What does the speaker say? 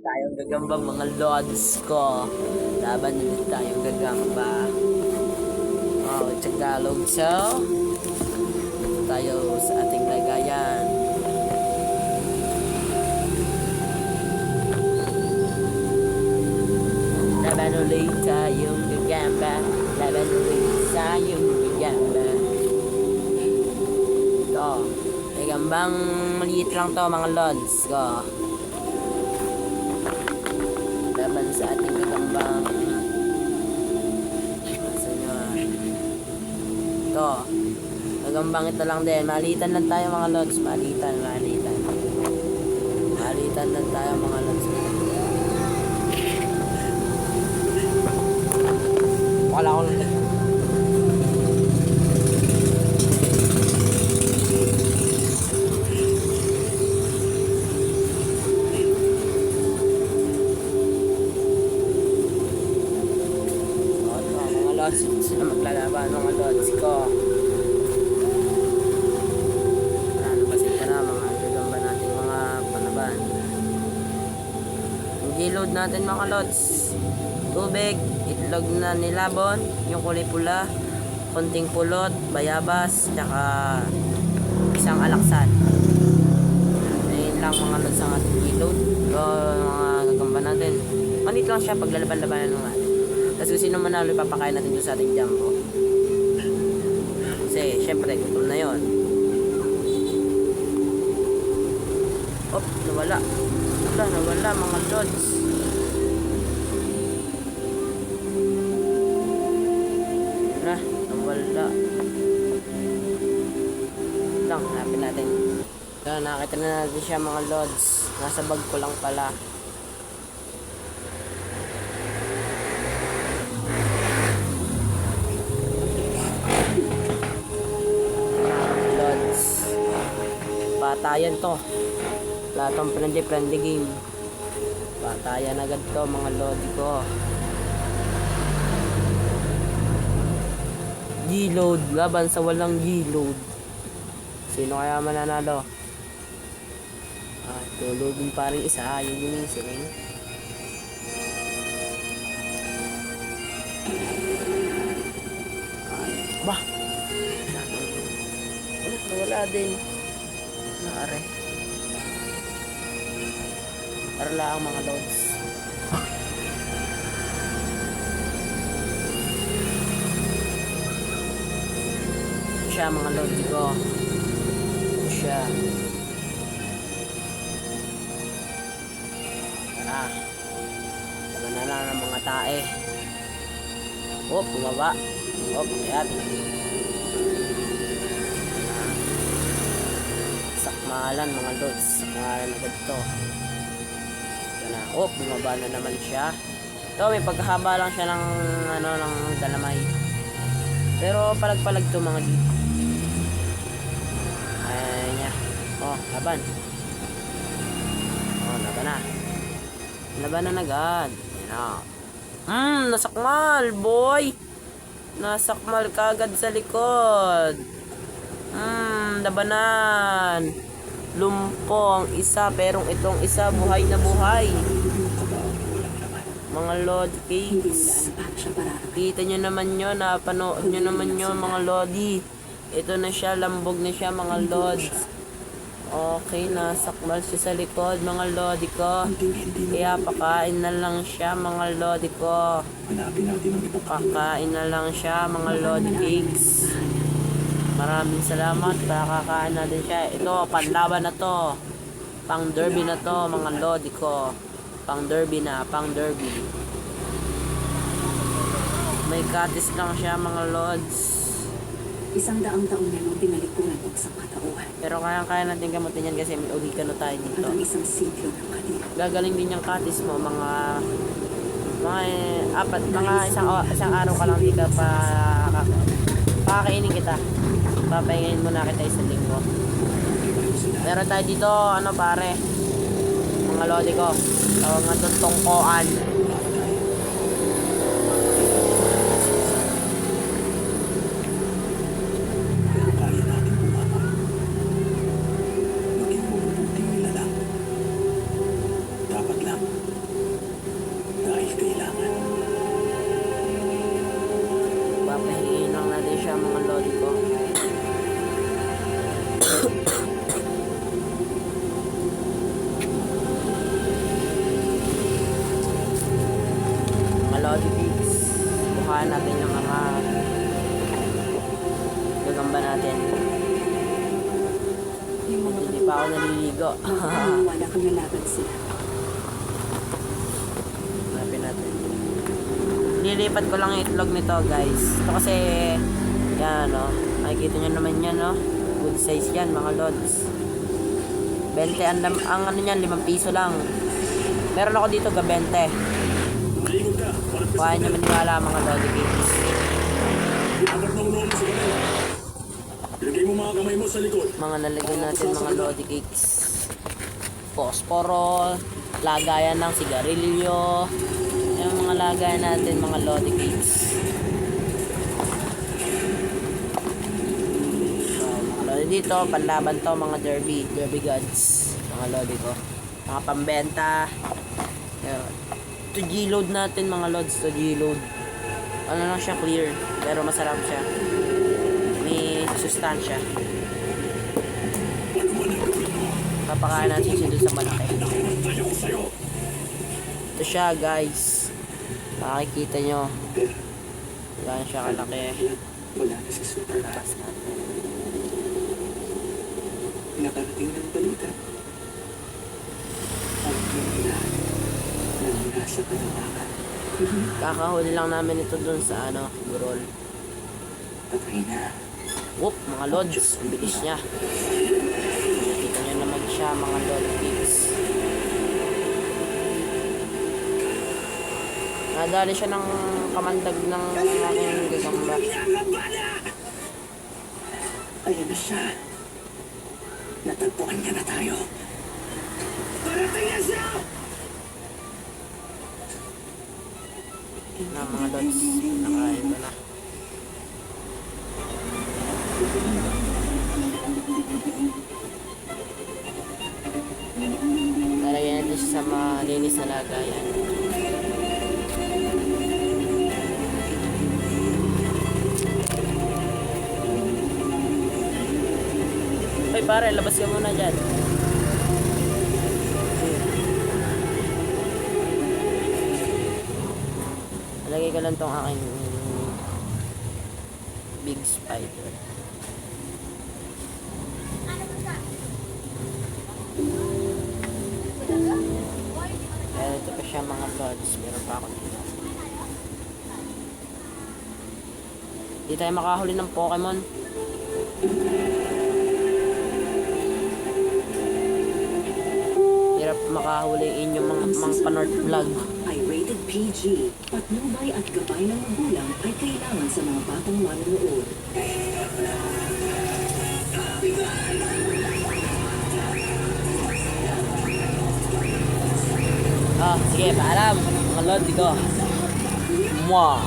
tayong gagamba mga lods ko. Laban ulit tayong gagamba. Oh, Tagalog. So, tayo sa ating lagayan. Laban ulit tayong gagamba. Laban ulit tayong gagamba. Ito. Gagambang maliit lang to mga lods ko. Laban sa ating gagambang ito. Gagambang ito lang din. Malitan lang tayo mga lods. Malitan lang tayo mga lods. Wala ko lang. Sila maglalaban mga lods ko. Ano ba sila na mga gagamba natin mga panaban. I-load natin mga lods. Tubig, itlog na nilabon, yung kulay pula, konting pulot, bayabas, tsaka isang alaksan. Ayun lang mga lods ang ating i-load. So, mga gagamba natin. Manit lang siya pag lalaban-labanan ng natin. Tapos kung sino manalo, ipapakain natin doon sa ating jumbo. Kasi, syempre, gutom na yun. Oh, nawala. Nawala mga lods. Nawala. Lang, hanapin natin. So, nakita na natin siya mga lods. Nasa bag ko lang pala. Patayan to. Lahat ng friendly game. Patayan agad to mga lodi ko. G-load. Laban sa walang G-load. Sino kaya mananalo? Tulogin pa rin isa. Yung ginising. Bah! Wala din. Naare. Para lang mga lods. Siya mga lods ko. Siya. Tara. Tara na lang ng mga tae. Oh, bumaba. Oh, ayan. Sakmalan mga lods. Sakmalan agad to. Yan. Oh, bumaba na naman siya. Ito, may pagkahaba lang siya ng ng dalamay. Pero palag-palag to mga lods. Ayan niya. Oh, laban. Oh, laban na. Laban na agad. Yan. Nasakmal, boy. Nasakmal ka agad sa likod. Labanan. Lumpo ang isa, pero itong isa buhay na buhay. Mga lodi cakes. Kita nyo naman yun, napanood nyo naman yun mga lodi. Ito na siya, lambog na siya mga lods. Okay, nasakmal siya sa likod mga lodi ko. Kaya pakain na lang siya mga lodi ko. Pakain na lang siya mga lodi cakes. Maraming salamat. Pakakain natin siya. Ito, panlaban na to. Pang derby na to mga lodi ko. Pang derby na, pang derby. May katis lang siya mga lods. 100 taon na nung tinalikuran ko sa katauhan. Pero kaya natin gamutin yan kasi may oregano tayo dito. Hanggang isang siglo ng kanila. Gagaling din yung katis mo mga isang araw ka lang di ka pa pakakainin kita. Papahingayin muna kita isang linggo. Meron tayo dito pare, mga lodi ko, tawag nga doon tongkoan. mga lodi ko. Mga lodi pigs. Bukahan natin yung mga gagamba natin. Yung mga Hindi pa ako naliligo. Wala kang nalaban sila. Hanapin natin. Lilipat ko lang yung itlog nito, guys. Ito kasi, yan, no. Makikita nyo naman yan, no. Good size yan, mga lods. 20, ang ano yan, 5 piso lang. Meron ako dito, 20. Kuha nyo maniwala, mga lodi kids. Dapat na unahan mo sa kamay. Ilagay mo mga kamay mo sa likod. Mga nalagyan natin, mga lodi cakes. Posporo, lagayan ng sigarilyo. Yung mga lagayan natin, mga lodi cakes. So, mga lodi dito, panlaban to, mga derby gods. Mga lodi ko. Mga pambenta. Yun. To G-load natin, mga lods, to G-load. Ano lang siya, clear. Pero masarap siya. May sustansya. Papakain natin siya dun sa malaki. Ito siya, guys. Makikita nyo. Gano'n siya kalaki. Wala na si Superman. Nakarating ng balita. Ang kanila na nasa kanawakan. Kakahuli lang namin ito dun sa burol. Patay na. Whoop, mga lods. Ang bilis niya. Nakita nyo naman siya, mga lodi pigs. Nadali siya ng kamandag ng aking gagamba. Ayan na siya. Natagpuan niya na tayo. Parating na siya! Na mga lods. Nakain ko na. Lalagyan natin siya sa malinis na lagayan. Ay pare, labas ka muna dyan. Lagay ko lang tong aking big spider. Kaya ito pa siya, mga lods. Meron pa ako dito. Hindi tayo makahuli ng Pokemon. Hirap makahuli yung mga Panorth vlog. Ay rated PG. Patnubay at gabay ng magulang ay kailangan sa mga batang manonood. Sige, paalam. Mga lodi ko. Mwah!